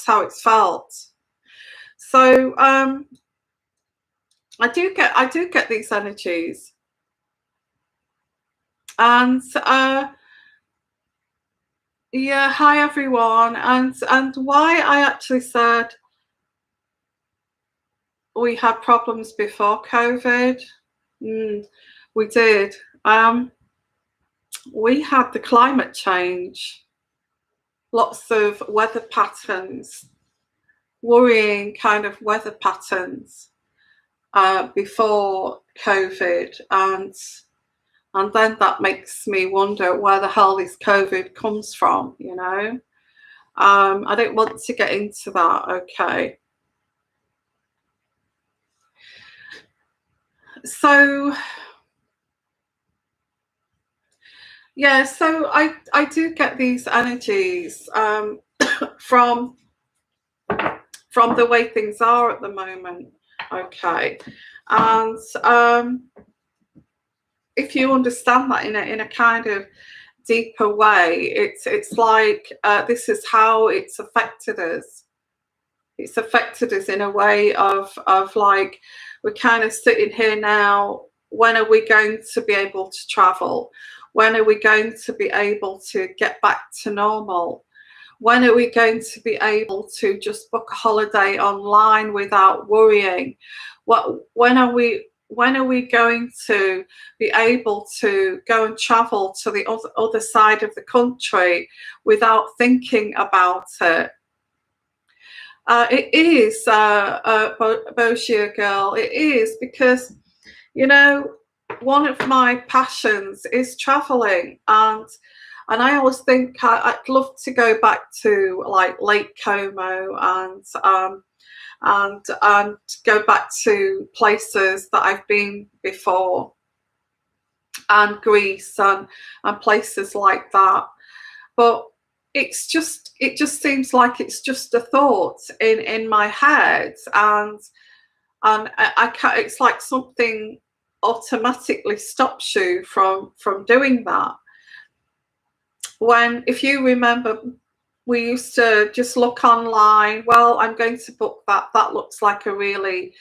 how it's felt. So I do get these energies, and yeah, hi everyone, and why I actually said we had problems before COVID. We did. We had the climate change, lots of weather patterns, worrying kind of weather patterns before COVID, and then that makes me wonder where the hell this COVID comes from. I don't want to get into that. Okay. So yeah, so I do get these energies from the way things are at the moment. Okay. And if you understand that in a kind of deeper way, it's like this is how it's affected us. It's affected us in a way of like, we're kind of sitting here now. When are we going to be able to travel? When are we going to be able to get back to normal? When are we going to be able to just book a holiday online without worrying? When are we going to be able to go and travel to the other side of the country without thinking about it? It is, Boshia girl, it is, because, one of my passions is traveling, and I always think I'd love to go back to like Lake Como and go back to places that I've been before, and Greece and places like that. But it just seems like it's just a thought in my head, and I can't, it's like something automatically stops you from doing that. When, if you remember, we used to just look online. Well, I'm going to book that looks like a really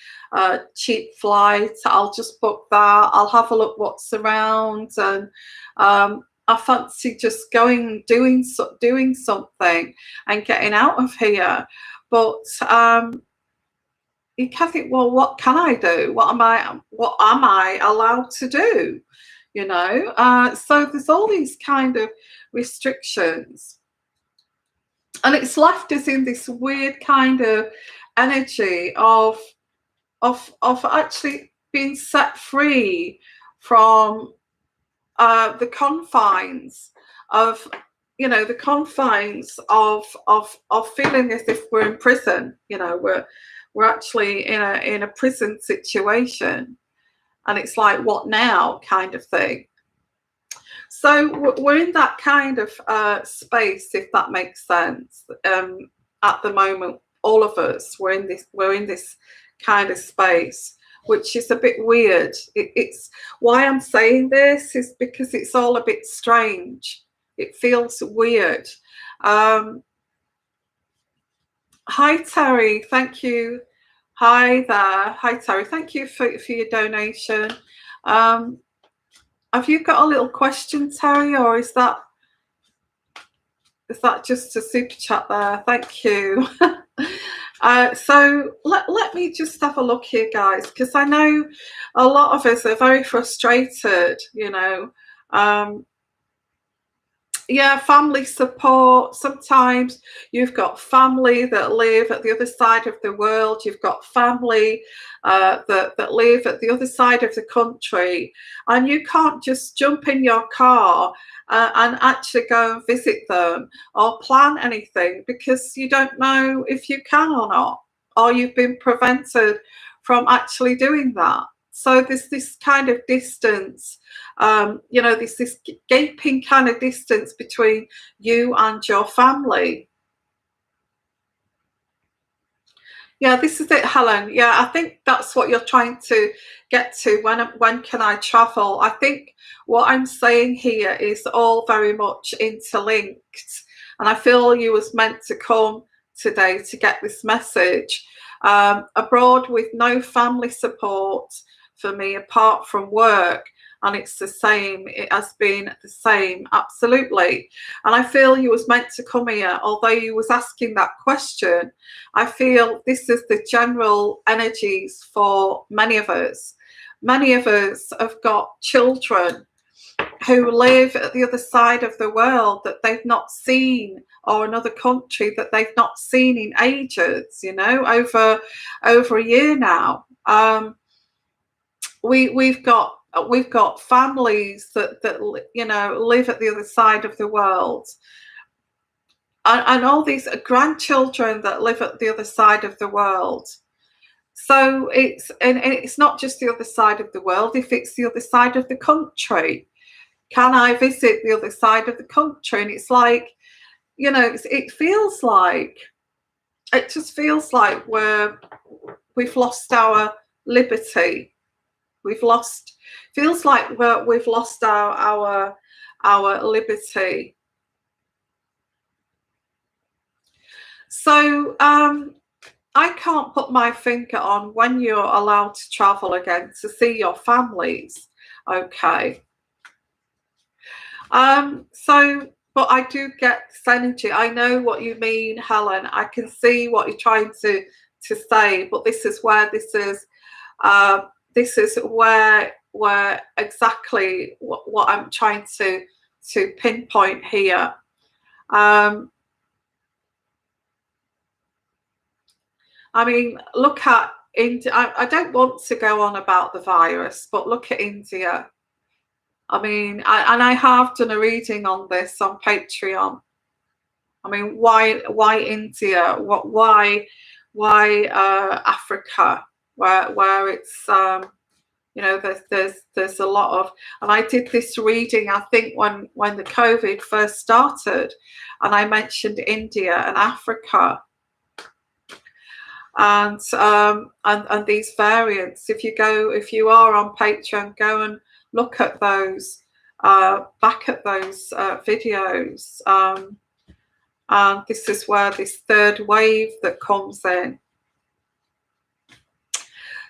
cheap flight, I'll just book that, I'll have a look what's around, and I fancy just going, doing something and getting out of here. But you can think, well, what can I do? What am I allowed to do? So there's all these kind of restrictions, and it's left us in this weird kind of energy of actually being set free from the confines of the confines of feeling as if we're in prison. We're actually in a prison situation, and it's like, what now, kind of thing. So we're in that kind of space, if that makes sense. At the moment, all of us, we're in this kind of space, which is a bit weird. It's why I'm saying this is because it's all a bit strange. It feels weird. Hi Terry, thank you. Hi there. Hi Terry, thank you for your donation. Have you got a little question, Terry, or is that just a super chat there? Thank you. So let me just have a look here, guys, because I know a lot of us are very frustrated, yeah, family support. Sometimes you've got family that live at the other side of the world. You've got family that live at the other side of the country, and you can't just jump in your car and actually go and visit them or plan anything, because you don't know if you can or not, or you've been prevented from actually doing that. So there's this kind of distance, there's this gaping kind of distance between you and your family. Yeah, this is it, Helen. Yeah, I think that's what you're trying to get to. When can I travel? I think what I'm saying here is all very much interlinked, and I feel you was meant to come today to get this message. Abroad with no family support for me apart from work, and it's the same. It has been the same, absolutely. And I feel you was meant to come here, although you was asking that question. I feel this is the general energies for many of us. Many of us have got children who live at the other side of the world that they've not seen, or another country that they've not seen in ages, you know, over a year now. We've got families that you know live at the other side of the world, and all these grandchildren that live at the other side of the world. So it's not just the other side of the world. If it's the other side of the country, can I visit the other side of the country? And it's like, you know, it feels like, it just feels like we've lost our liberty. Feels like we've lost our liberty. So I can't put my finger on when you're allowed to travel again to see your families. Okay. So, but I do get this energy. I know what you mean, Helen. I can see what you're trying to say, but this is where where exactly what I'm trying to pinpoint here. I mean, look at India. I don't want to go on about the virus, but look at India. I mean, I have done a reading on this on Patreon. I mean, why India? Why Africa? Where it's you know, there's a lot of, and I did this reading, I think when the COVID first started, and I mentioned India and Africa. And these variants. If you are on Patreon, go and look at those, back at those videos. And this is where this third wave that comes in.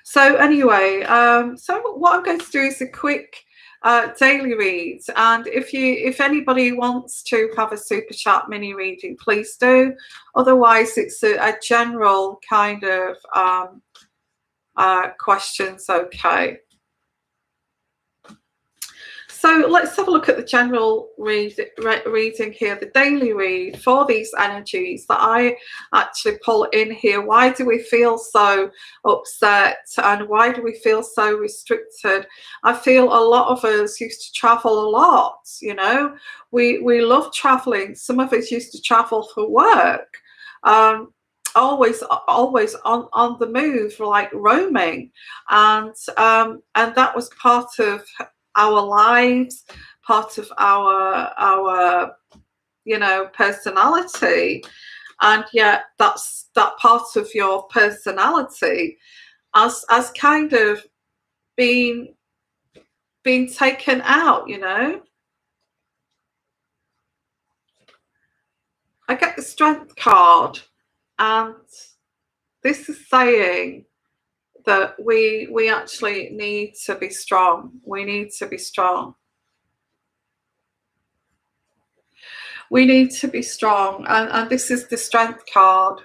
So anyway, so what I'm going to do is a quick daily read, and if anybody wants to have a super chat mini reading, please do. Otherwise, it's a general kind of questions. Okay. So let's have a look at the general reading here, the daily read for these energies that I actually pull in here. Why do we feel so upset, and why do we feel so restricted? I feel a lot of us used to travel a lot, you know. We love traveling. Some of us used to travel for work. Always on the move, like roaming, and that was part of our lives, part of our you know, personality. And yet that's that part of your personality as kind of being taken out, you know. I get the Strength card, and this is saying that we actually need to be strong. We need to be strong. We need to be strong. And this is the Strength card.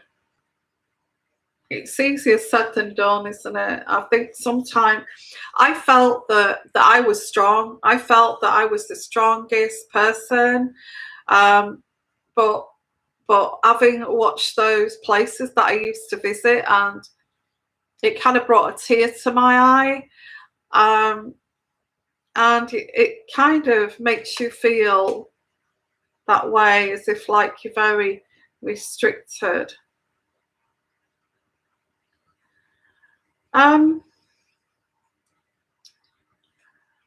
It's easier said than done, isn't it? I think sometimes I felt that I was strong. I felt that I was the strongest person. But having watched those places that I used to visit, and it kind of brought a tear to my eye. And it kind of makes you feel that way, as if like you're very restricted. And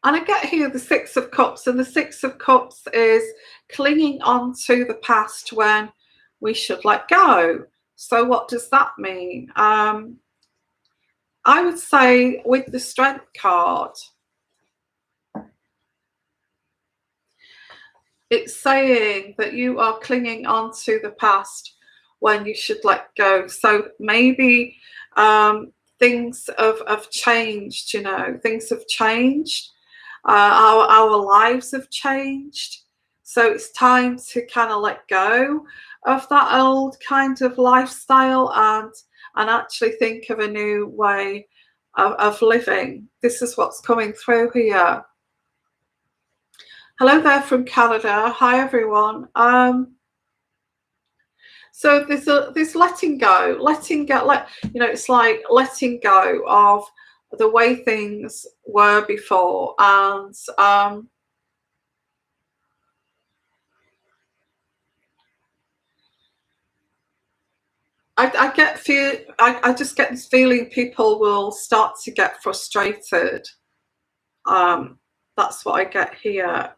I get here the Six of Cups, and the Six of Cups is clinging on to the past when we should let go. So what does that mean? I would say with the Strength card, it's saying that you are clinging on to the past when you should let go. So maybe things have changed, you know, things have changed. Our lives have changed. So it's time to kind of let go of that old kind of lifestyle and actually think of a new way of living. This is what's coming through here. Hello there from Canada. Hi everyone. So there's letting go, you know, it's like letting go of the way things were before, and I just get this feeling people will start to get frustrated. That's what I get here.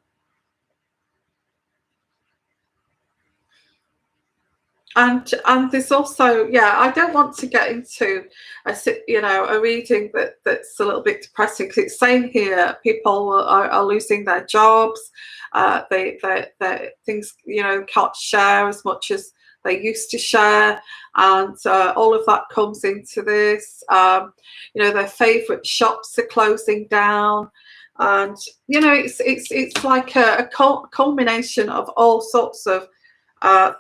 And there's also, yeah, I don't want to get into a reading that's a little bit depressing, because it's saying here people are losing their jobs, they things, you know, can't share as much as they used to share, and all of that comes into this. You know, their favorite shops are closing down, and you know, it's like a culmination of all sorts of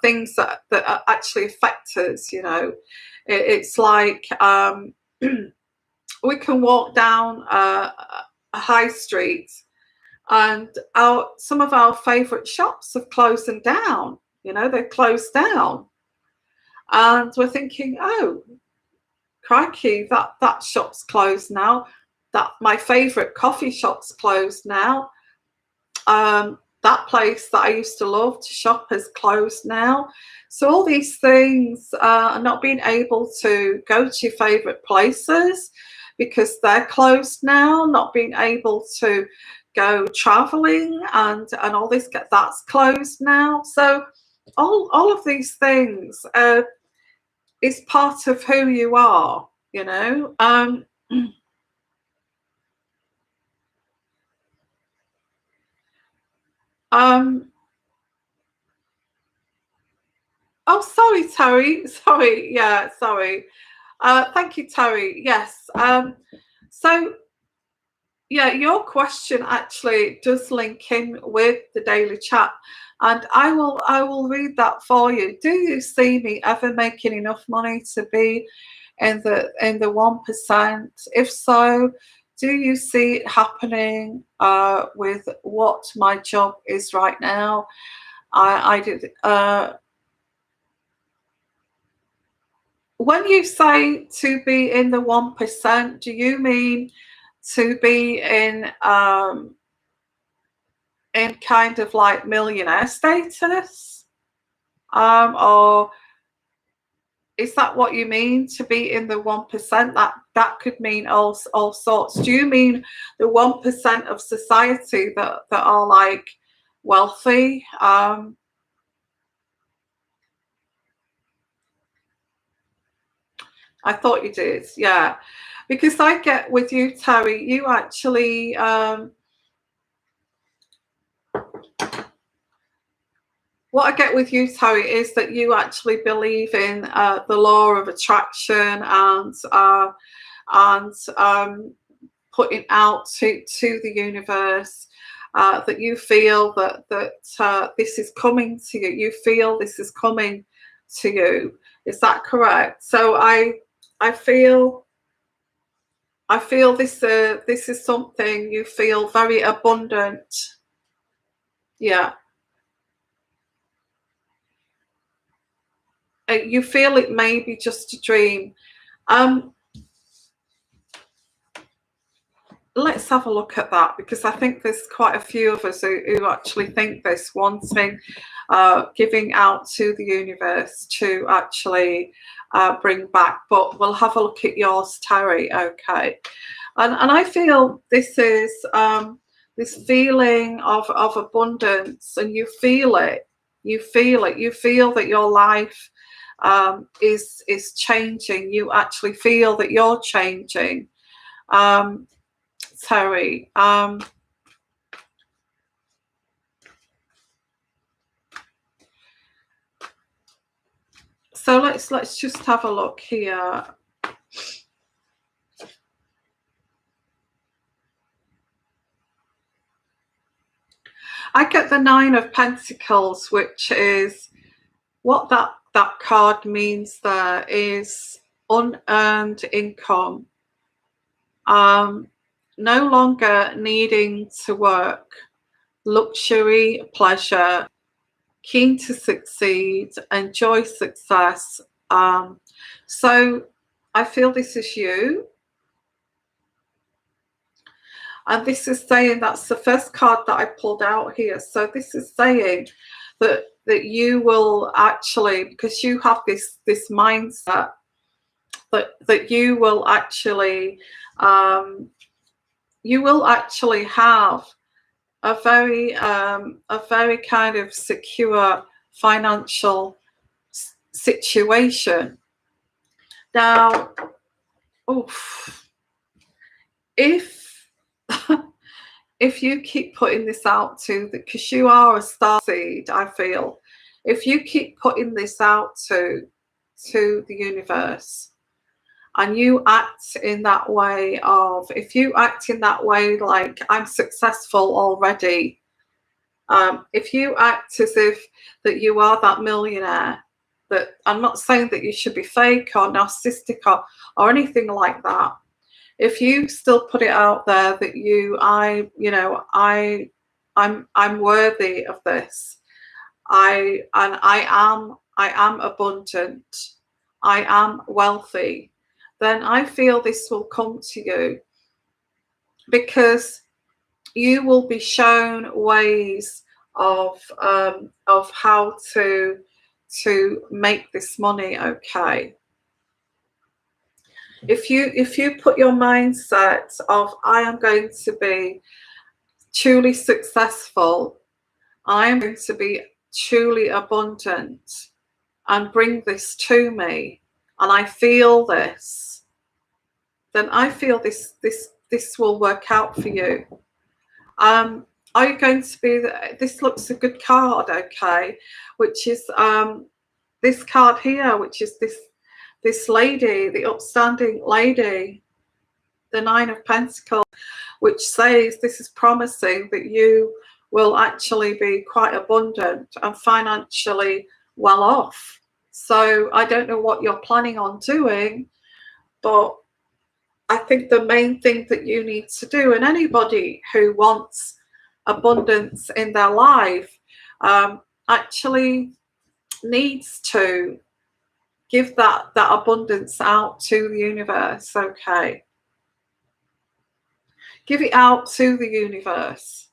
things that actually affect us. You know, it's like we can walk down a high street, and some of our favourite shops have closed down. You know, they're closed down, and we're thinking, oh, crikey, that shop's closed now. That my favourite coffee shop's closed now. That place that I used to love to shop has closed now. So all these things, not being able to go to your favourite places because they're closed now, not being able to go travelling and all this, that's closed now. So all of these things is part of who you are, you know. Oh, sorry, Terry. Sorry. Yeah, sorry. Thank you, Terry. Yes. So, yeah, your question actually does link in with the daily chat, and I will read that for you. Do you see me ever making enough money to be in the 1%? If so, do you see it happening with what my job is right now? I did. When you say to be in the 1%, do you mean to be in kind of like millionaire status? Or is that what you mean, to be in the 1%? That could mean all sorts. Do you mean the 1% of society that are like wealthy? I thought you did, yeah. Because I get with you, Terry, you actually what I get with you, Terry, is that you actually believe in the law of attraction and putting out to the universe, that you feel that this is coming to you. You feel this is coming to you. Is that correct? So I feel this is something you feel very abundant. Yeah. You feel it may be just a dream. Let's have a look at that, because I think there's quite a few of us who actually think this, wanting giving out to the universe to actually bring back. But we'll have a look at yours, Terry. Okay, and I feel this is this feeling of abundance, and you feel it. You feel it. You feel that your life is changing. You actually feel that you're changing. Terry. So let's just have a look here. I get the Nine of Pentacles, which is what that card means. There is unearned income, no longer needing to work, luxury, pleasure, keen to succeed, enjoy success. So I feel this is you. And this is saying, that's the first card that I pulled out here. So this is saying that you will actually, because you have this mindset that you will actually have a very kind of secure financial situation. Now, if you keep putting this out to because you are a star seed, I feel, if you keep putting this out to the universe, and you act in that way of, if you act in that way like I'm successful already, if you act as if that you are that millionaire, that I'm not saying that you should be fake or narcissistic or anything like that. If you still put it out there that I'm worthy of this, I am abundant, I am wealthy, then I feel this will come to you, because you will be shown ways of how to make this money. Okay. If you put your mindset of, I am going to be truly successful, I am going to be truly abundant and bring this to me, and I feel this, then I feel this will work out for you. Are you going to be, this looks a good card, okay, which is this card here, which is this lady, the upstanding lady, the Nine of Pentacles, which says this is promising that you will actually be quite abundant and financially well off. So I don't know what you're planning on doing, but I think the main thing that you need to do, and anybody who wants abundance in their life actually needs to give that abundance out to the universe. Okay, give it out to the universe.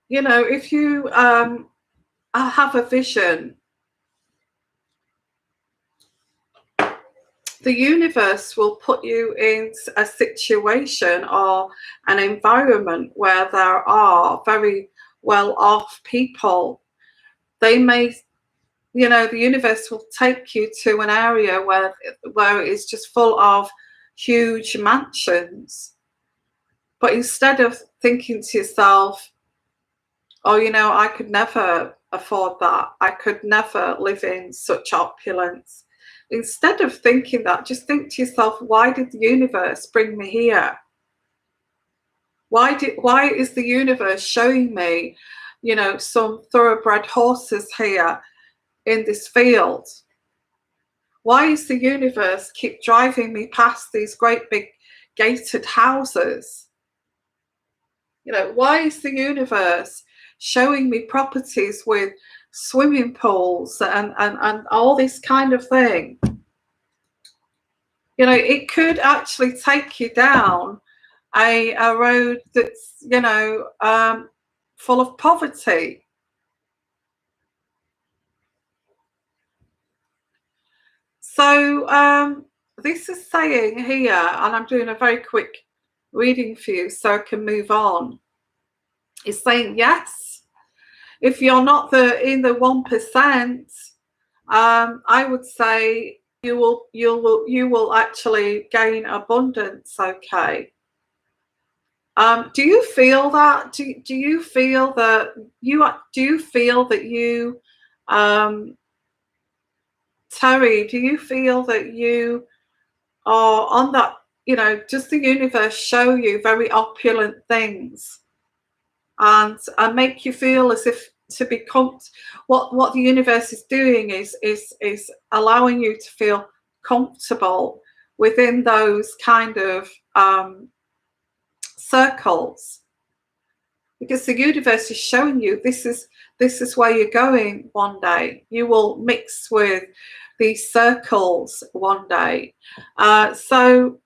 You know, if you have a vision, the universe will put you in a situation or an environment where there are very well-off people. They may, you know, the universe will take you to an area where it is just full of huge mansions. But instead of thinking to yourself, oh, you know, I could never afford that, I could never live in such opulence, instead of thinking that, just think to yourself, why did the universe bring me here? Why is the universe showing me, you know, some thoroughbred horses here in this field? Why is the universe keep driving me past these great big gated houses? You know, why is the universe showing me properties with swimming pools and all this kind of thing? You know, it could actually take you down a road that's, you know, full of poverty. So this is saying here, and I'm doing a very quick reading for you so I can move on. It's saying, yes, if you're not in the 1%, I would say you will actually gain abundance. Okay. Do you feel that? Do you feel that you Terry, do you feel that you are on that, does the universe show you very opulent things and make you feel as if to become what the universe is doing is allowing you to feel comfortable within those kind of circles, because the universe is showing you this is where you're going one day. You will mix with these circles one day. So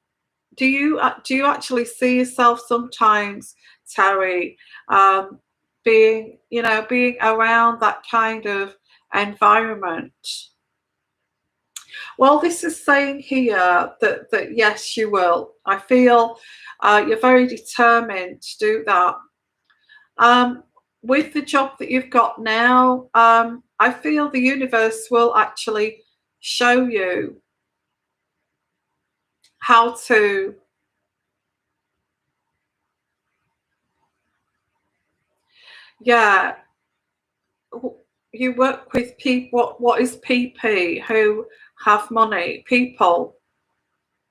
do you actually see yourself sometimes, Terry, being around that kind of environment? Well, this is saying here that yes, you will. I feel you're very determined to do that. With the job that you've got now, I feel the universe will actually show you how to you work with people. What is PP? Who have money? People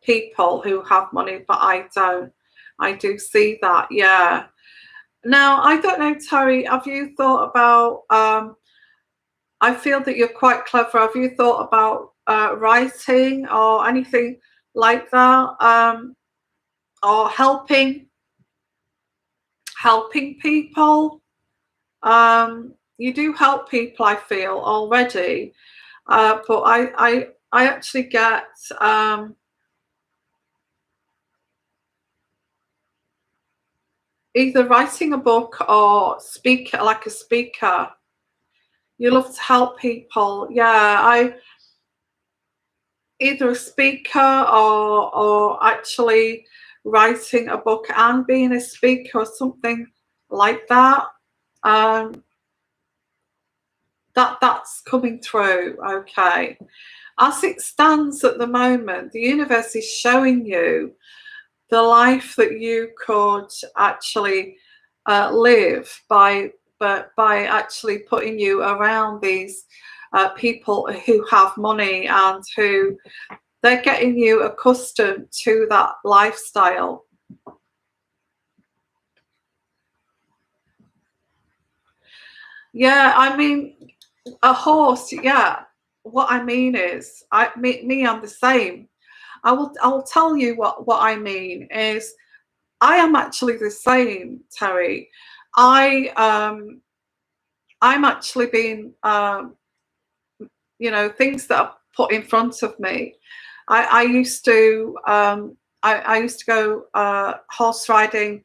who have money, but I don't. I do see that. Yeah. Now, I don't know, Terry, have you thought about, I feel that you're quite clever. Have you thought about writing or anything like that? Or helping people? You do help people, I feel, already. But I actually get either writing a book or like a speaker. You love to help people. Yeah, either a speaker or actually writing a book and being a speaker or something like that. That's coming through. Okay. As it stands at the moment, the universe is showing you the life that you could actually live by actually putting you around these people who have money and who they're getting you accustomed to that lifestyle. Yeah, I mean, a horse. Yeah, what I mean is, I'm the same. I will tell you what I mean is, I am actually the same, Terry. I'm actually being things that are put in front of me. I used to I used to go horse riding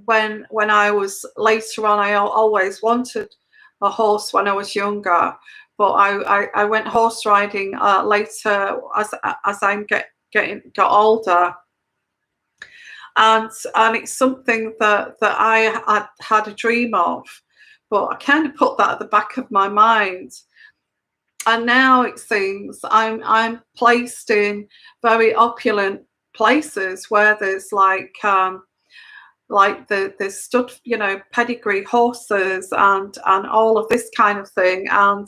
when I was later on. I always wanted a horse when I was younger, but I went horse riding later as I got older. And it's something that I had a dream of, but I kind of put that at the back of my mind. And now it seems I'm placed in very opulent places where there's like the stud, pedigree horses and all of this kind of thing. And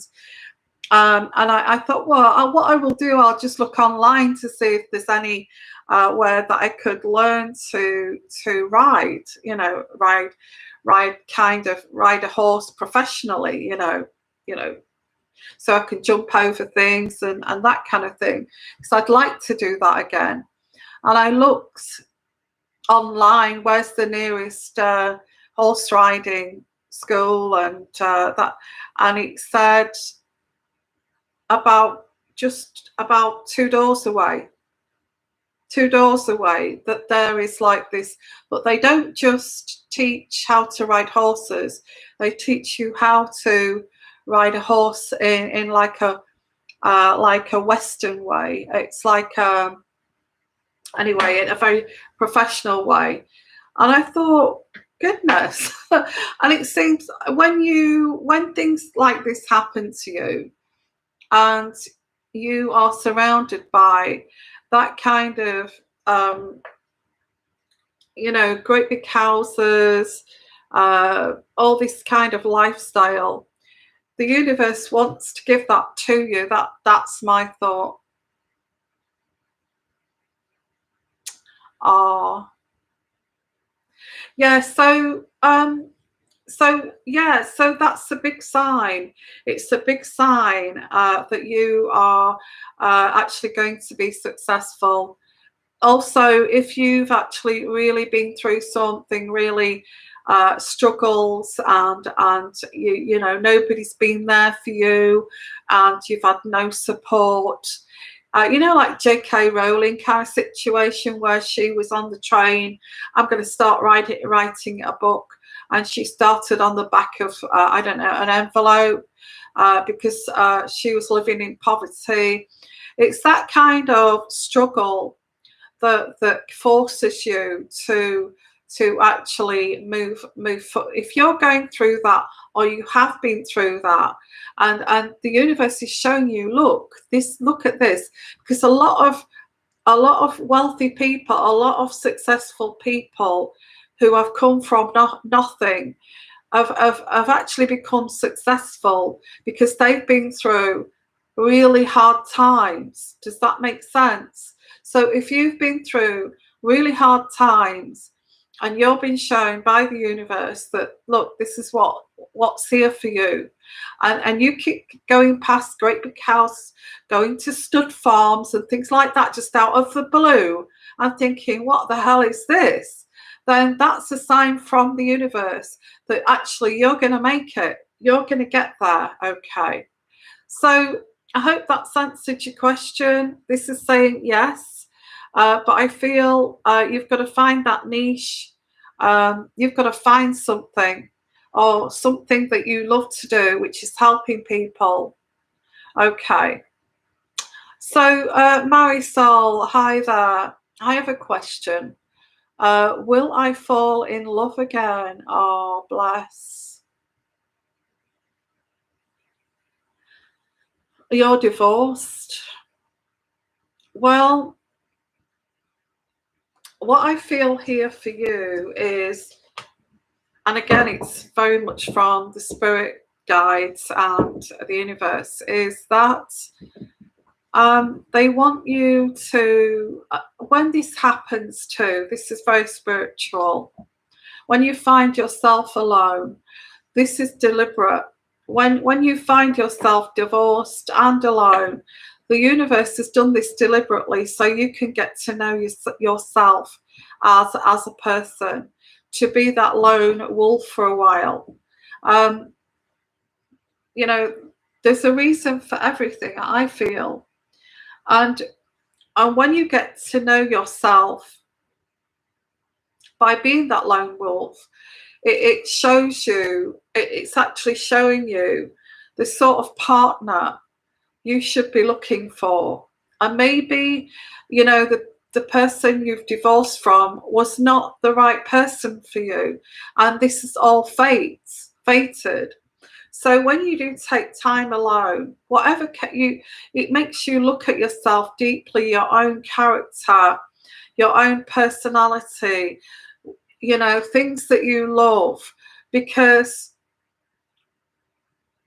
I thought, well, what I will do, I'll just look online to see if there's any where that I could learn to ride, ride a horse professionally, so I can jump over things and that kind of thing. Because I'd like to do that again. And I looked online, where's the nearest horse riding school, and it said just about 2 doors away. 2 doors away, that there is like this, but they don't just teach how to ride horses. They teach you how to ride a horse in like a Western way. It's like anyway, in a very professional way. And I thought, goodness. And it seems when things like this happen to you, and you are surrounded by that kind of great big houses, all this kind of lifestyle. The universe wants to give that to you. That's my thought. Ah, yeah. So that's a big sign. It's a big sign that you are actually going to be successful. Also, if you've actually really been through something really struggles, and nobody's been there for you, and you've had no support, like J.K. Rowling kind of situation where she was on the train. I'm going to start writing a book, and she started on the back of I don't know, an envelope, because she was living in poverty. It's that kind of struggle that forces you to actually move. If you're going through that, or you have been through that, and the universe is showing you, look at this, because a lot of wealthy people, a lot of successful people who have come from nothing have actually become successful because they've been through really hard times. Does that make sense? So if you've been through really hard times, and you're being shown by the universe that, look, this is what's here for you, and you keep going past great big house, going to stud farms and things like that just out of the blue, and thinking, what the hell is this? Then that's a sign from the universe that actually you're going to make it. You're going to get there. Okay. So I hope that's answered your question. This is saying yes, but I feel you've got to find that niche. You've got to find something, or something that you love to do, which is helping people. Okay. So Marisol, hi there. I have a question. Will I fall in love again? Oh, bless. You're divorced. Well, what I feel here for you is, and again, it's very much from the spirit guides and the universe, is that they want you to, when this happens too, this is very spiritual. When you find yourself alone, this is deliberate. When you find yourself divorced and alone, the universe has done this deliberately so you can get to know yourself as a person, to be that lone wolf for a while. There's a reason for everything, I feel. And when you get to know yourself by being that lone wolf, it shows you, it's actually showing you the sort of partner you should be looking for. And maybe, the person you've divorced from was not the right person for you. And this is all fated. So when you do take time alone, it makes you look at yourself deeply, your own character, your own personality, things that you love. Because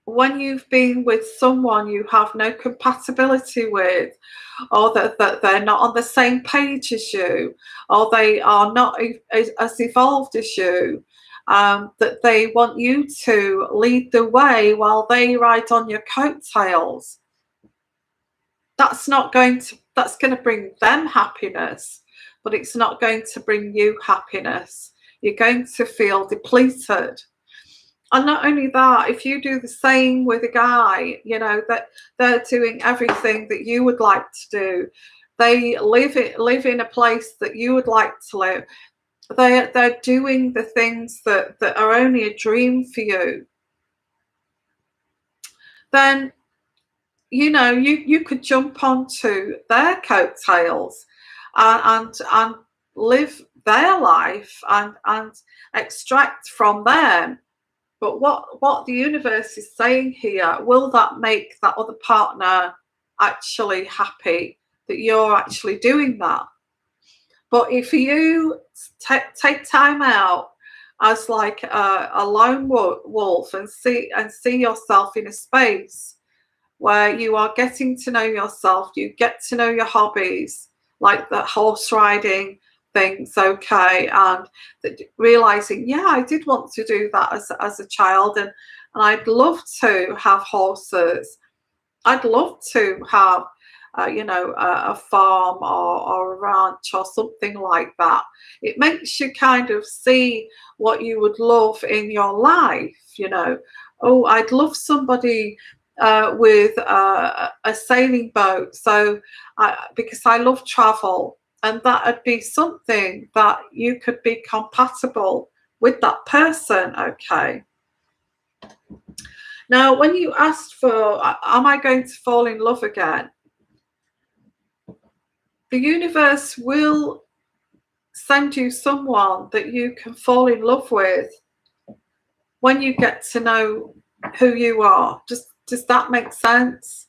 when you've been with someone you have no compatibility with, or that they're not on the same page as you, or they are not as evolved as you, that they want you to lead the way while they ride on your coattails, that's going to bring them happiness, but it's not going to bring you happiness. You're going to feel depleted. And not only that, if you do the same with a guy, that they're doing everything that you would like to do, they live in a place that you would like to live, they're doing the things that are only a dream for you, then you could jump onto their coattails and live their life and extract from them. But what the universe is saying here, will that make that other partner actually happy that you're actually doing that? But if you take time out as like a lone wolf and see yourself in a space where you are getting to know yourself, you get to know your hobbies, like the horse riding things, okay, and realizing, yeah, I did want to do that as a child, and I'd love to have horses. I'd love to have, a farm or a ranch or something like that. It makes you kind of see what you would love in your life. Oh, I'd love somebody with a sailing boat. So, because I love travel, and that would be something that you could be compatible with that person. Okay. Now, when you asked for, am I going to fall in love again? The universe will send you someone that you can fall in love with when you get to know who you are. Does that make sense?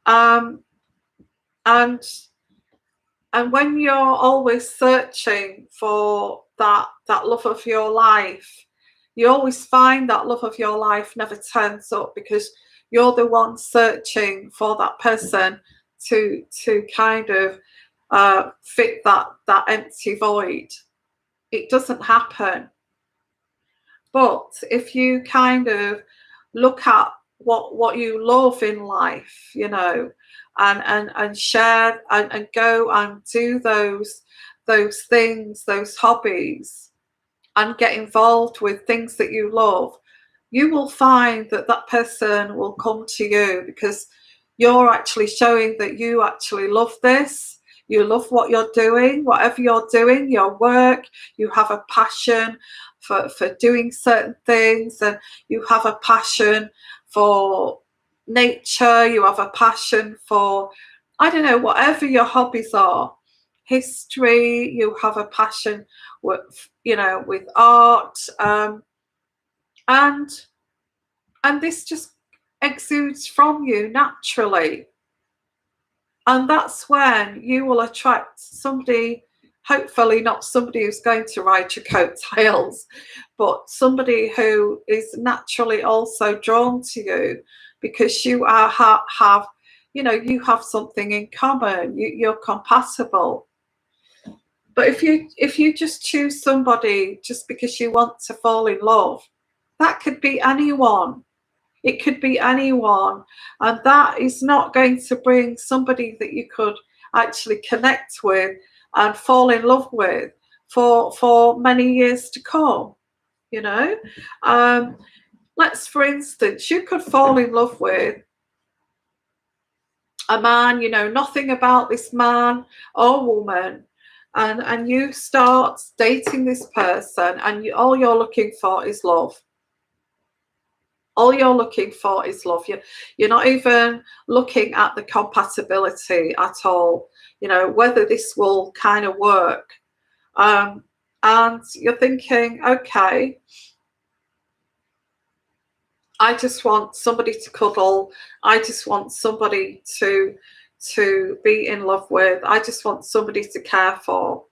And when you're always searching for that love of your life, you always find that love of your life never turns up, because you're the one searching for that person to kind of fit that empty void. It doesn't happen. But if you kind of look at what you love in life, and share and go and do those things, those hobbies, and get involved with things that you love, you will find that that person will come to you, because you're actually showing that you actually love this. You love what you're doing, whatever you're doing, your work. You have a passion for doing certain things, and you have a passion for nature. You have a passion for, I don't know, whatever your hobbies are. History. You have a passion with, with art, and this just exudes from you naturally. And that's when you will attract somebody, hopefully not somebody who's going to ride your coattails, but somebody who is naturally also drawn to you, because you have you have something in common. You're compatible. But if you just choose somebody just because you want to fall in love, that could be anyone. It could be anyone. And that is not going to bring somebody that you could actually connect with and fall in love with for many years to come. Let's, for instance, you could fall in love with a man, nothing about this man or woman, and you start dating this person, and all you're looking for is love. All you're looking for is love. You're not even looking at the compatibility at all, whether this will kind of work. And you're thinking, okay, I just want somebody to cuddle. I just want somebody to be in love with. I just want somebody to care for.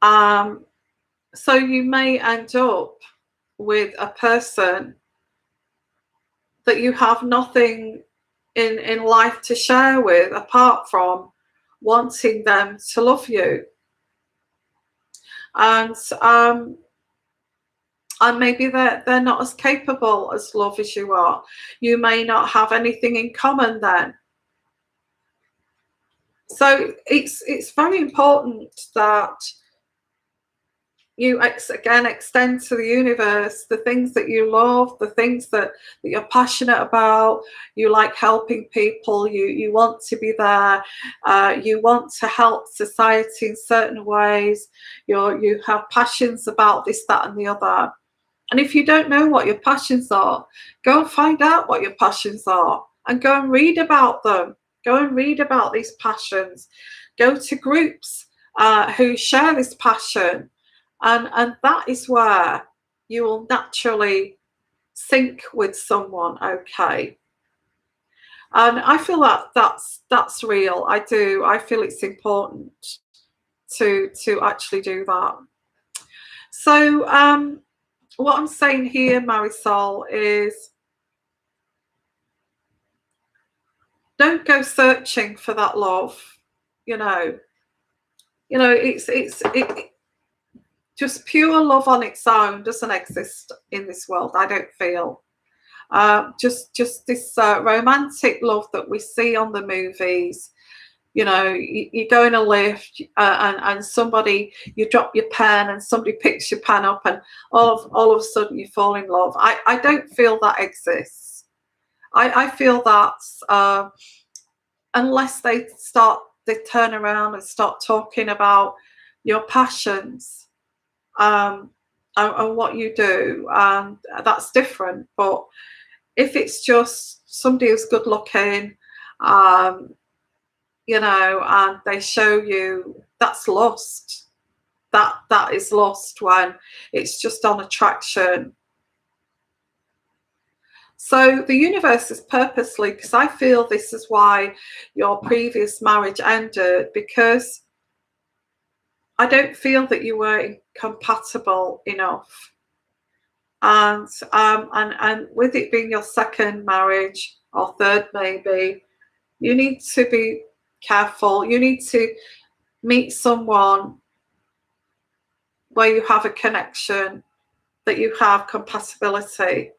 So you may end up with a person that you have nothing in life to share with, apart from wanting them to love you. And maybe they're not as capable as love as you are. You may not have anything in common then. So it's very important that you again extend to the universe the things that you love, the things that you're passionate about. You like helping people. You want to be there. You want to help society in certain ways. You have passions about this, that, and the other. And if you don't know what your passions are, go and find out what your passions are, and go and read about them. Go and read about these passions. Go to groups who share this passion. And that is where you will naturally sync with someone, okay? And I feel that that's real. I do. I feel it's important to actually do that. So what I'm saying here, Marisol, is don't go searching for that love. It just pure love on its own doesn't exist in this world, I don't feel. Just this romantic love that we see on the movies. You go in a lift and somebody, you drop your pen and somebody picks your pen up and all of a sudden you fall in love. I don't feel that exists. I feel that unless they turn around and start talking about your passions and what you do, and that's different. But if it's just somebody who's good looking, and they show you, that's lust. That is lust when it's just on attraction. So the universe is purposely, because I feel this is why your previous marriage ended, because I don't feel that you were compatible enough. And with it being your second marriage or third maybe, you need to be careful. You need to meet someone where you have a connection, that you have compatibility.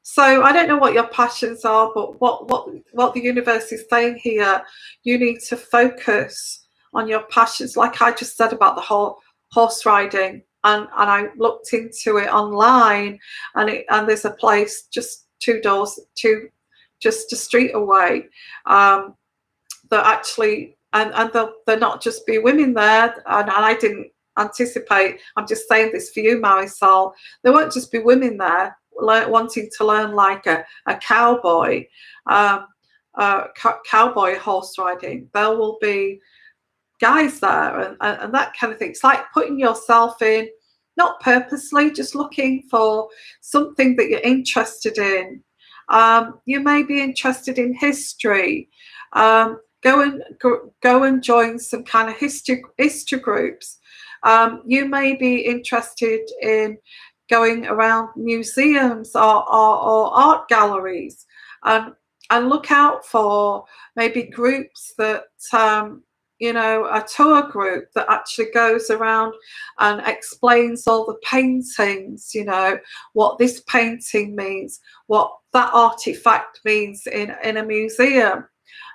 So I don't know what your passions are, but what the universe is saying here, you need to focus on your passions. Like I just said about the whole horse riding, and I looked into it online, and there's a place just just a street away, that actually, and there'll not just be women there, and I didn't anticipate, I'm just saying this for you, Marisol, there won't just be women there wanting to learn like a cowboy, cowboy horse riding. There will be guys there and that kind of thing. It's like putting yourself in, not purposely, just looking for something that you're interested in. You may be interested in history. Go and join some kind of history groups. You may be interested in going around museums or art galleries, and look out for maybe groups that a tour group that actually goes around and explains all the paintings, what this painting means, what that artifact means in a museum,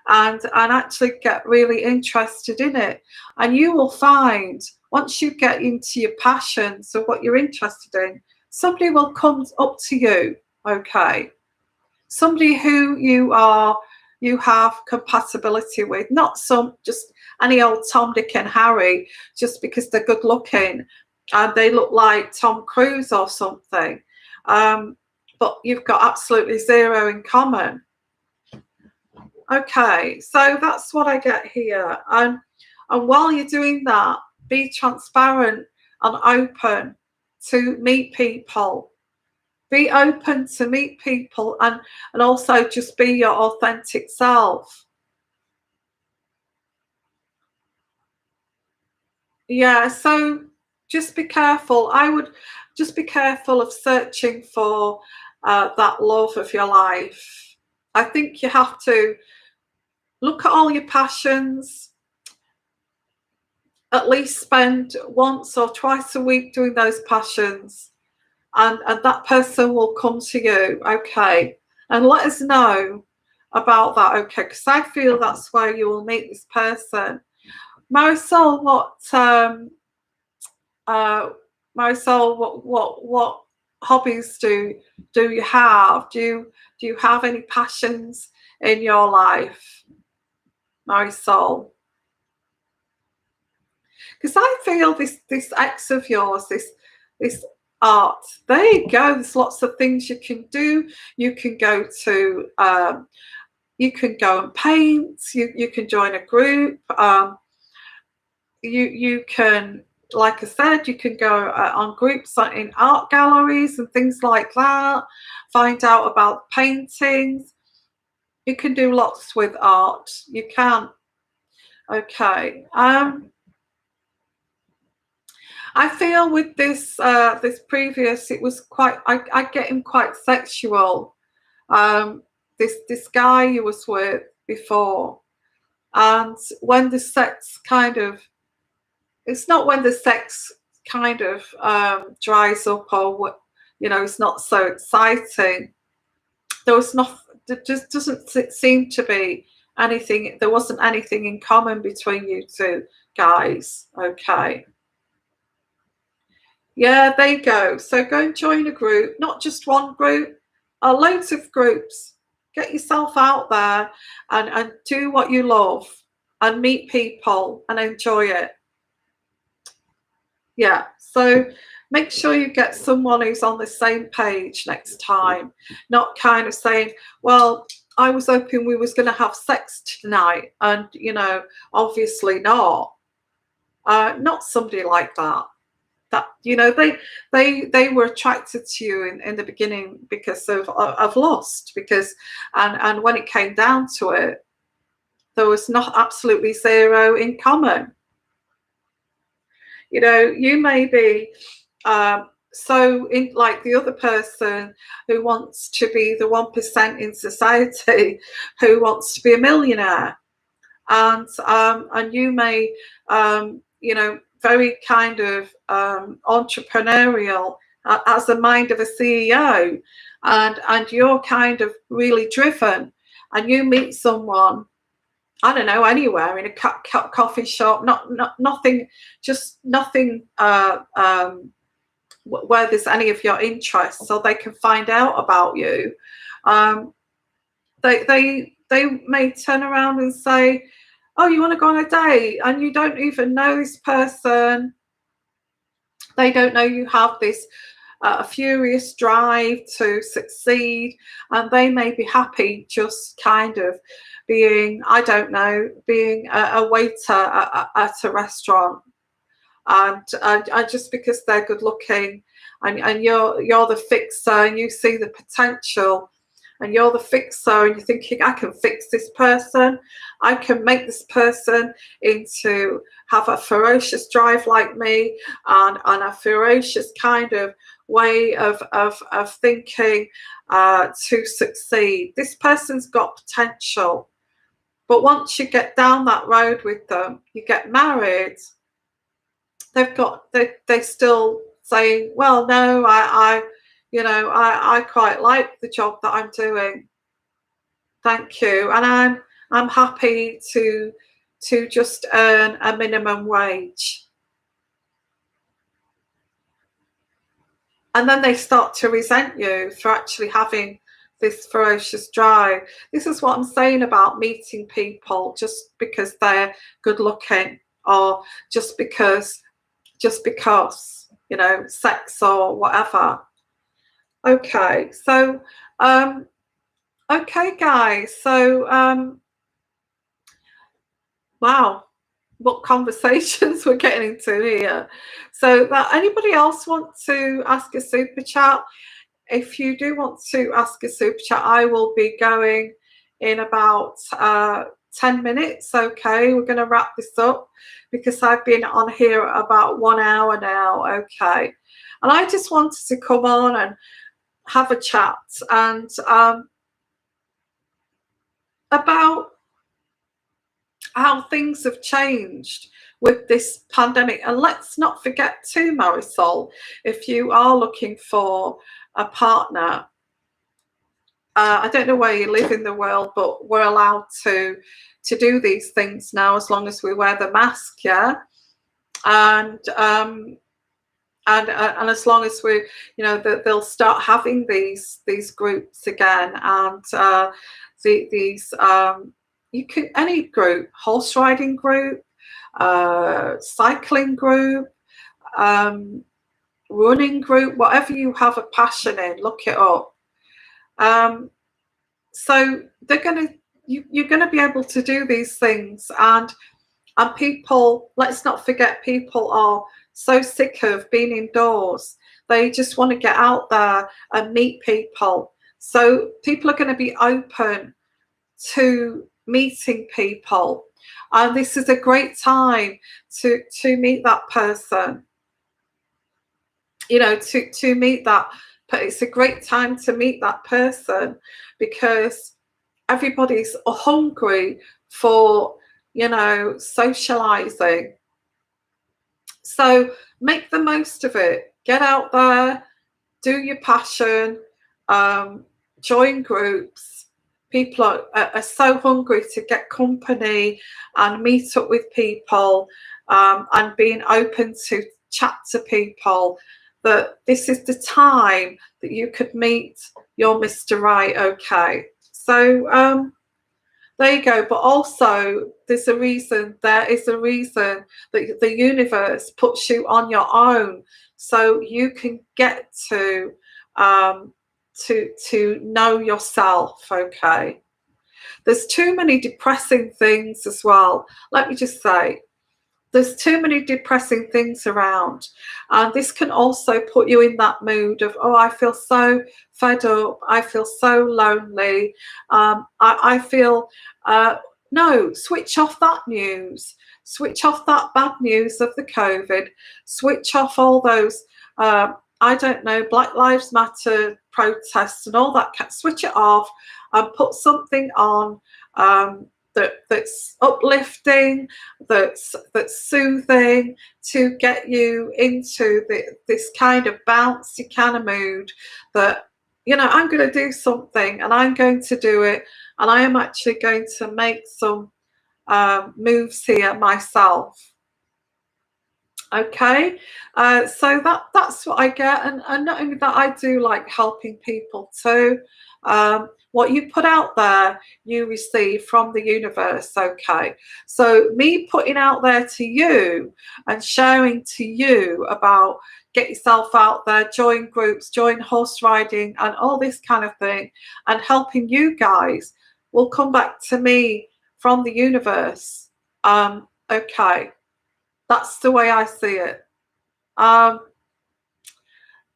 and actually get really interested in it. And you will find, once you get into your passions of what you're interested in, somebody will come up to you, okay? Somebody who you have compatibility with, not just any old Tom, Dick and Harry, just because they're good looking and they look like Tom Cruise or something. But you've got absolutely zero in common. Okay, so that's what I get here. And while you're doing that, be transparent and open to meet people. Be open to meet people and also just be your authentic self. Yeah, so just be careful. I would just be careful of searching for that love of your life. I think you have to look at all your passions, at least spend once or twice a week doing those passions, and that person will come to you, okay, and let us know about that, okay, because I feel that's where you will meet this person. Marisol, what hobbies do you have? Do you have any passions in your life, Marisol? Because I feel this ex of yours, this art, there you go, there's lots of things you can do. You can go to you can go and paint, you can join a group, you can, like I said, you can go on groups in art galleries and things like that, find out about paintings. You can do lots with art, you can. Okay. I feel with this this previous, it was quite. I get him quite sexual. This guy you was with before, and when the sex kind of, it's not when the sex kind of dries up, or what, it's not so exciting. There was not. There just doesn't seem to be anything. There wasn't anything in common between you two guys. Okay. Yeah, there you go. So go and join a group, not just one group, loads of groups. Get yourself out there and do what you love and meet people and enjoy it. Yeah. So make sure you get someone who's on the same page next time, not kind of saying, well, I was hoping we was going to have sex tonight, and obviously not. Not somebody like that. That they were attracted to you in the beginning because of lust, because and when it came down to it, there was not absolutely zero in common. You may be so in like the other person who wants to be the 1% in society, who wants to be a millionaire, and you may very kind of entrepreneurial, as a mind of a CEO, and you're kind of really driven, and you meet someone, I don't know, anywhere in a coffee shop, nothing, just nothing where there's any of your interests, so they can find out about you. They may turn around and say, oh, you want to go on a date, and you don't even know this person. They don't know you have this furious drive to succeed, and they may be happy just kind of being, I don't know, being a waiter at a restaurant, and just because they're good looking, and you're the fixer, and you see the potential, and you're the fixer, and you're thinking, I can fix this person, I can make this person into have a ferocious drive like me, and a ferocious kind of way of thinking to succeed. This person's got potential. But once you get down that road with them, you get married, they still saying, well, no, I quite like the job that I'm doing, thank you, and I'm happy to just earn a minimum wage. And then they start to resent you for actually having this ferocious drive. This is what I'm saying about meeting people just because they're good looking, or just because sex or whatever. Okay, so okay guys, so wow, what conversations we're getting into here. So that anybody else want to ask a super chat? If you do want to ask a super chat, I will be going in about 10 minutes. Okay, we're going to wrap this up because I've been on here about 1 hour now. Okay, and I just wanted to come on and have a chat and about how things have changed with this pandemic. And let's not forget too, Marisol, if you are looking for a partner, I don't know where you live in the world, but we're allowed to do these things now as long as we wear the mask, yeah, and as long as we, they'll start having these groups again, and these you can, any group, horse riding group, cycling group, running group, whatever you have a passion in, look it up. So you're gonna be able to do these things, and people, let's not forget, people are so sick of being indoors. They just want to get out there and meet people. So people are going to be open to meeting people. And this is a great time to meet that person. You know, to meet that. But it's a great time to meet that person because everybody's hungry for, you know, socializing. So make the most of it. Get out there, do your passion, join groups. People are so hungry to get company and meet up with people, and being open to chat to people, that this is the time that you could meet your Mr. Right. Okay. So there you go. But also, there is a reason that the universe puts you on your own, so you can get to know yourself. Okay. There's too many depressing things as well. Let me just say, there's too many depressing things around, and this can also put you in that mood of, oh, I feel so fed up, I feel so lonely, I feel no, switch off that news, switch off that bad news of the COVID, switch off all those I don't know, Black Lives Matter protests and all that. Switch it off and put something on that's uplifting, that's soothing, to get you into this kind of bouncy kind of mood that, you know, I'm going to do something and I'm going to do it, and I am actually going to make some moves here myself. Okay, so that's what I get, and not only that, I do like helping people too. What you put out there, you receive from the universe. Okay, so me putting out there to you and sharing to you about get yourself out there, join groups, join horse riding, and all this kind of thing, and helping you guys will come back to me from the universe. Okay. That's the way I see it.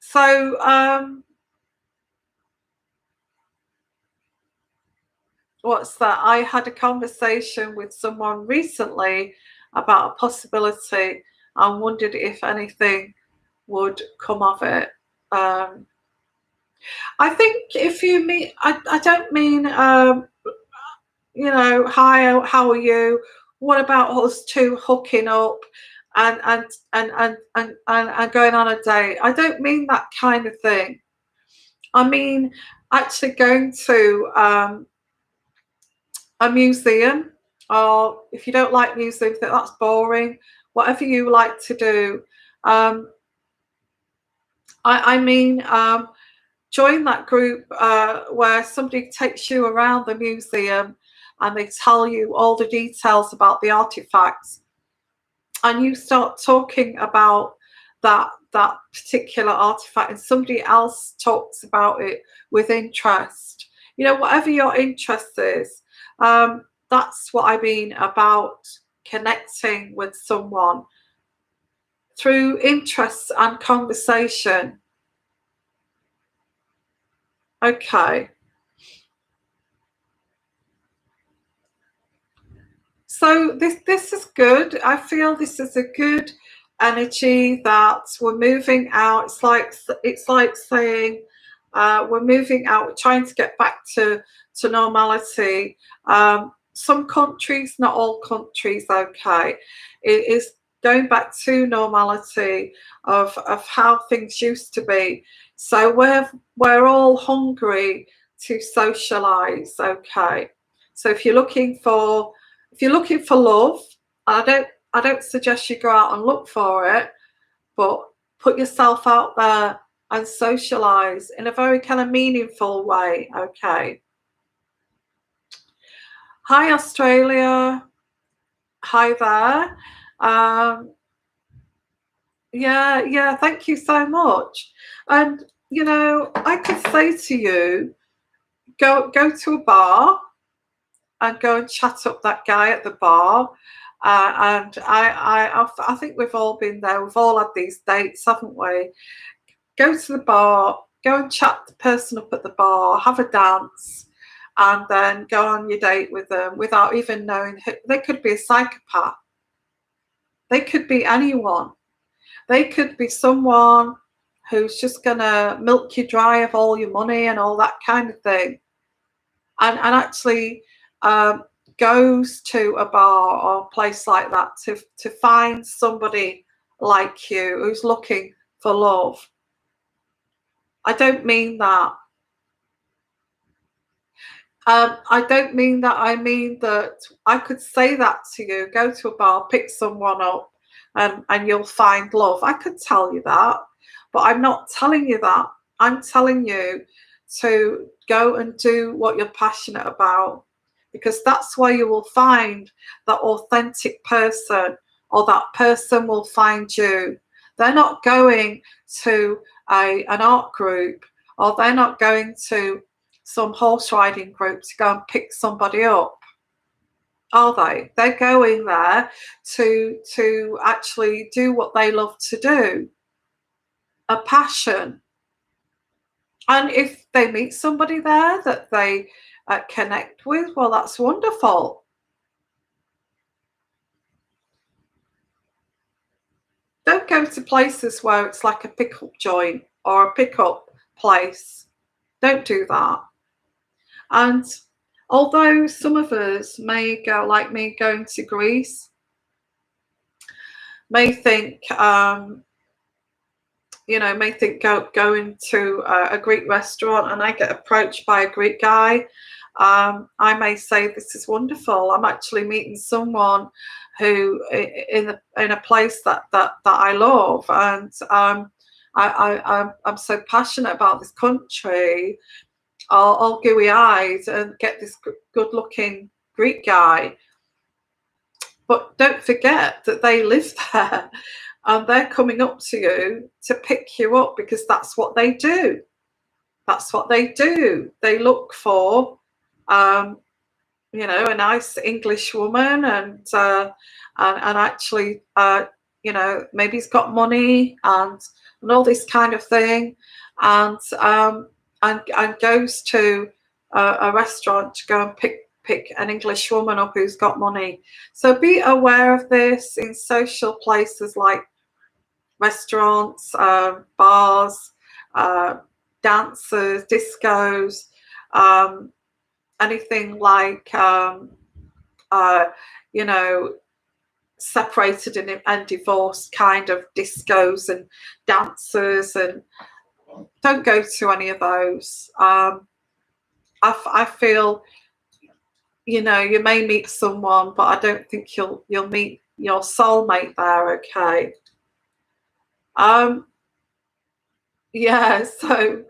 So what's that? I had a conversation with someone recently about a possibility and wondered if anything would come of it. I think if you meet, I don't mean, you know, hi, how are you? What about us two hooking up and going on a date? I don't mean that kind of thing. I mean actually going to a museum, or if you don't like museums, that's boring. Whatever you like to do. I mean, join that group where somebody takes you around the museum and they tell you all the details about the artifacts, and you start talking about that particular artifact, and somebody else talks about it with interest. You know, whatever your interest is, that's what I mean about connecting with someone through interest and conversation. Okay. So this is good. I feel this is a good energy that we're moving out. It's like saying we're moving out. We're trying to get back to normality. Some countries, not all countries. Okay, it is going back to normality of how things used to be. So we're all hungry to socialize. Okay, so if you're looking for love, I don't suggest you go out and look for it, but put yourself out there and socialize in a very kind of meaningful way. Okay. Hi, Australia. Hi there. Yeah, thank you so much. And you know, I could say to you, go to a bar and go and chat up that guy at the bar. And I think we've all been there. We've all had these dates, haven't we? Go to the bar, go and chat the person up at the bar, have a dance, and then go on your date with them without even knowing who. They could be a psychopath. They could be anyone. They could be someone who's just gonna milk you dry of all your money and all that kind of thing, and actually goes to a bar or a place like that to find somebody like you who's looking for love. I don't mean that. I don't mean that. I mean that I could say that to you. Go to a bar, pick someone up, and you'll find love. I could tell you that, but I'm not telling you that. I'm telling you to go and do what you're passionate about, because that's where you will find that authentic person, or that person will find you. They're not going to an art group, or they're not going to some horse riding group to go and pick somebody up, are they? They're going there to actually do what they love to do, a passion. And if they meet somebody there that they connect with, well, that's wonderful. Don't go to places where it's like a pickup joint or a pickup place. Don't do that. And although some of us may go, like me going to Greece, may think, going to a Greek restaurant and I get approached by a Greek guy, I may say, this is wonderful. I'm actually meeting someone who in a place that I love, and I'm so passionate about this country. All gooey eyed, and get this good looking Greek guy. But don't forget that they live there, and they're coming up to you to pick you up, because that's what they do. That's what they do. They look for, a nice English woman, and actually, maybe he's got money and all this kind of thing, and goes to a restaurant to go and pick an English woman up who's got money. So be aware of this in social places like restaurants, bars, dancers, discos, anything like, separated and divorced kind of discos and dancers, and don't go to any of those. I feel, you may meet someone, but I don't think you'll meet your soulmate there. Okay. Yeah. So,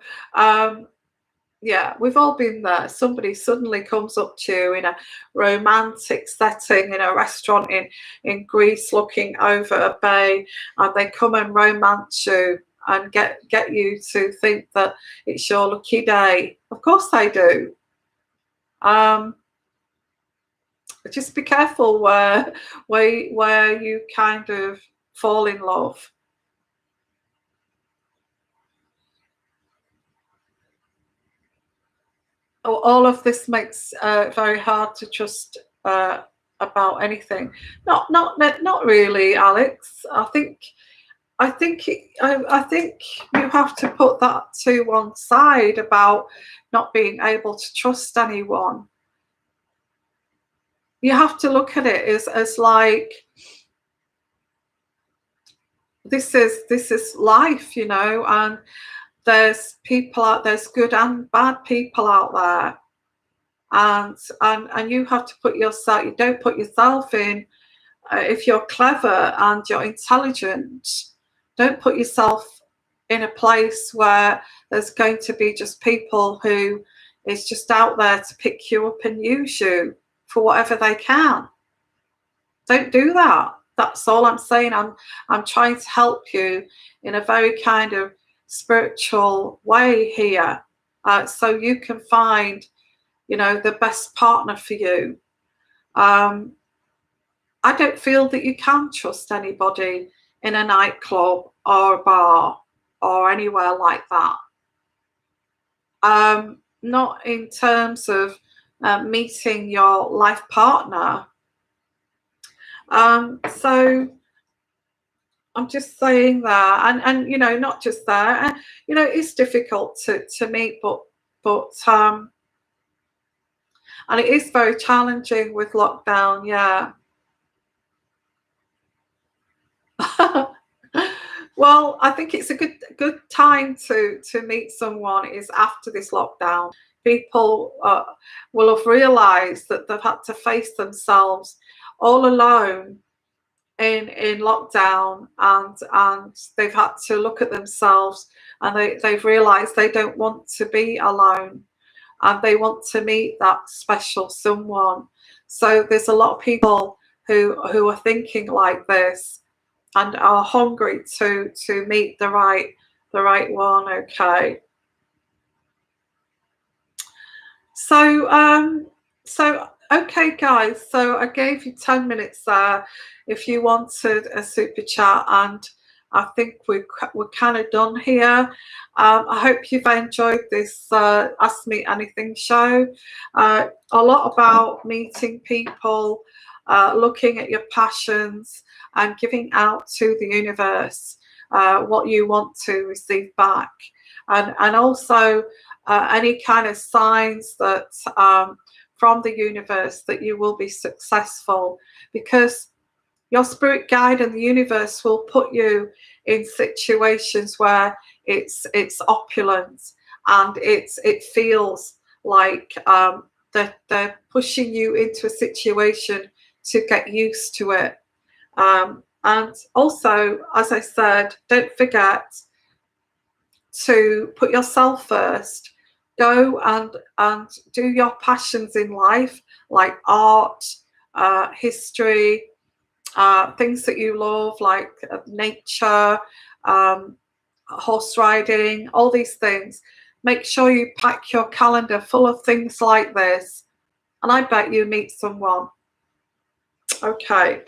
yeah, we've all been there. Somebody suddenly comes up to you in a romantic setting in a restaurant in Greece, looking over a bay, and they come and romance you and get you to think that it's your lucky day. Of course they do. Just be careful where you kind of fall in love. All of this makes it very hard to trust about anything. Not really, Alex. I think you have to put that to one side about not being able to trust anyone. You have to look at it as like, this is life, and there's people out, there's good and bad people out there, and you have to put yourself, you don't put yourself in, if you're clever and you're intelligent, don't put yourself in a place where there's going to be just people who is just out there to pick you up and use you for whatever they can. Don't do that. That's all I'm saying. I'm trying to help you in a very kind of spiritual way here, so you can find, the best partner for you. I don't feel that you can trust anybody in a nightclub or a bar or anywhere like that. Not in terms of meeting your life partner. So I'm just saying that, and you know, not just that, and you know, it's difficult to meet, but and it is very challenging with lockdown, yeah. Well, I think it's a good time to meet someone is after this lockdown. People will have realised that they've had to face themselves all alone in lockdown, and they've had to look at themselves, and they've realised they don't want to be alone, and they want to meet that special someone. So there's a lot of people who are thinking like this and are hungry to meet the right one. Okay. So okay, guys, so I gave you 10 minutes there if you wanted a super chat, and I think we're kind of done here. I hope you've enjoyed this Ask Me Anything show. A lot about meeting people, looking at your passions, and giving out to the universe what you want to receive back, and also any kind of signs that from the universe that you will be successful, because your spirit guide and the universe will put you in situations where it's opulent, and it feels like they're pushing you into a situation to get used to it. And also, as I said, don't forget to put yourself first. Go and do your passions in life, like art, history, things that you love, like nature, horse riding, all these things. Make sure you pack your calendar full of things like this, and I bet you meet someone. Okay.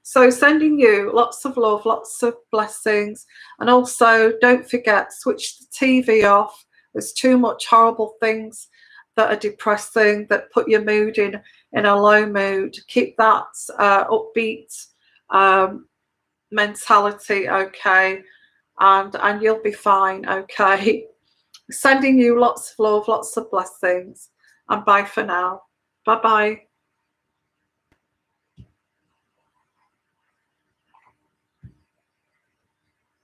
So sending you lots of love, lots of blessings, and also don't forget, switch the TV off. There's too much horrible things that are depressing, that put your mood in a low mood. Keep that upbeat mentality, okay, and you'll be fine, okay. Sending you lots of love, lots of blessings, and bye for now. Bye bye.